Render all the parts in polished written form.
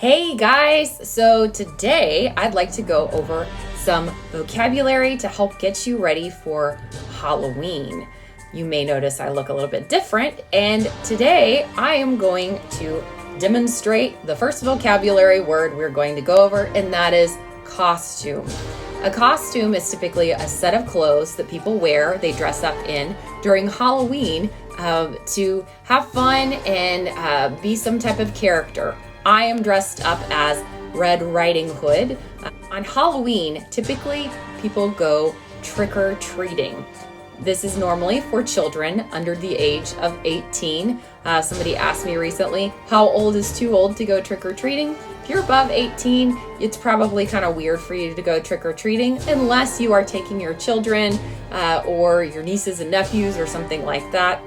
Hey guys! So today I'd like to go over some vocabulary to help get you ready for Halloween. You may notice I look a little bit different, and today I am going to demonstrate the first vocabulary word we're going to go over, and that is costume. A costume is typically a set of clothes that people wear, they dress up in during Halloween to have fun and be some type of character. I am dressed up as Red Riding Hood. On Halloween, typically people go trick-or-treating. This is normally for children under the age of 18. Somebody asked me recently, how old is too old to go trick-or-treating? If you're above 18, it's probably kind of weird for you to go trick-or-treating unless you are taking your children or your nieces and nephews or something like that.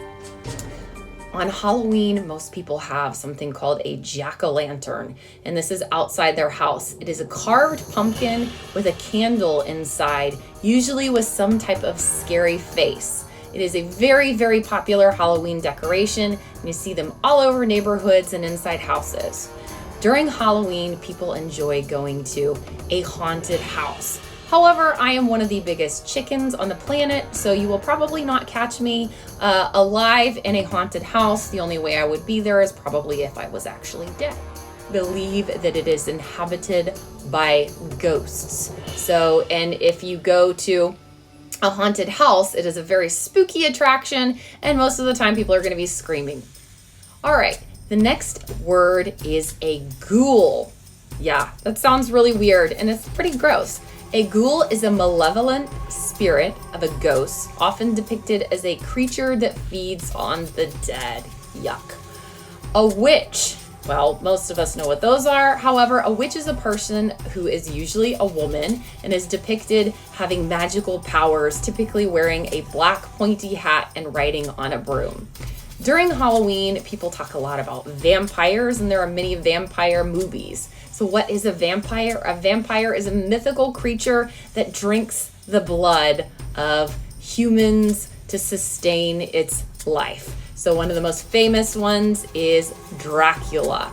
On Halloween, most people have something called a jack-o'-lantern, and this is outside their house. It is a carved pumpkin with a candle inside, usually with some type of scary face. It is a very, very popular Halloween decoration, and you see them all over neighborhoods and inside houses. During Halloween, people enjoy going to a haunted house. However, I am one of the biggest chickens on the planet, so you will probably not catch me alive in a haunted house. The only way I would be there is probably if I was actually dead. I believe that it is inhabited by ghosts. And if you go to a haunted house, it is a very spooky attraction, and most of the time people are going to be screaming. All right, the next word is a ghoul. Yeah, that sounds really weird, and it's pretty gross. A ghoul is a malevolent spirit of a ghost, often depicted as a creature that feeds on the dead. Yuck. A witch. Well, most of us know what those are. However, a witch is a person who is usually a woman and is depicted having magical powers, typically wearing a black pointy hat and riding on a broom. During Halloween, people talk a lot about vampires, and there are many vampire movies. So what is a vampire? A vampire is a mythical creature that drinks the blood of humans to sustain its life. So one of the most famous ones is Dracula.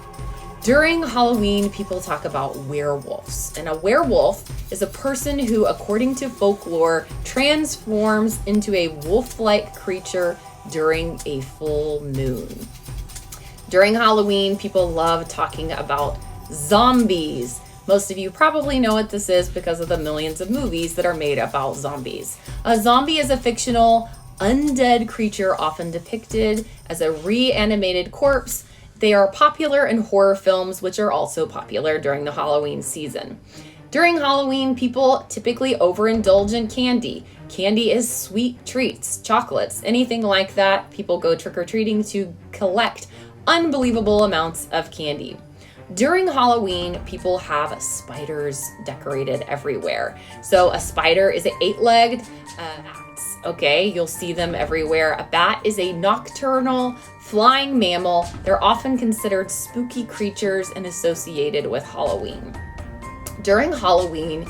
During Halloween, people talk about werewolves. And a werewolf is a person who, according to folklore, transforms into a wolf-like creature during a full moon. During Halloween, people love talking about zombies. Most of you probably know what this is because of the millions of movies that are made about zombies. A zombie is a fictional, undead creature often depicted as a reanimated corpse. They are popular in horror films, which are also popular during the Halloween season. During Halloween, people typically overindulge in candy. Candy is sweet treats, chocolates, anything like that. People go trick-or-treating to collect unbelievable amounts of candy. During Halloween, people have spiders decorated everywhere. So a spider is an 8-legged bats. Okay, you'll see them everywhere. A bat is a nocturnal flying mammal. They're often considered spooky creatures and associated with Halloween. During Halloween,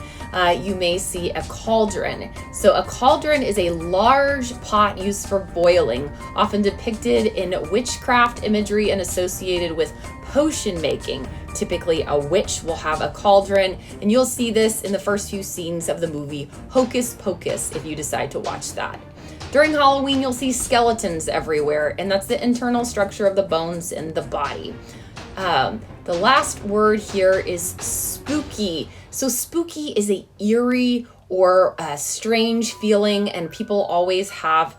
you may see a cauldron. So a cauldron is a large pot used for boiling, often depicted in witchcraft imagery and associated with potion making. Typically, a witch will have a cauldron, and you'll see this in the first few scenes of the movie Hocus Pocus if you decide to watch that. During Halloween, you'll see skeletons everywhere, and that's the internal structure of the bones in the body. The last word here is spooky. So spooky is a eerie or a strange feeling, and people always have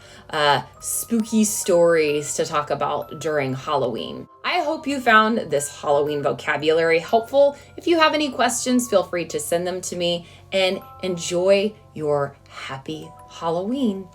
spooky stories to talk about during Halloween. I hope you found this Halloween vocabulary helpful. If you have any questions, feel free to send them to me, and enjoy your happy Halloween.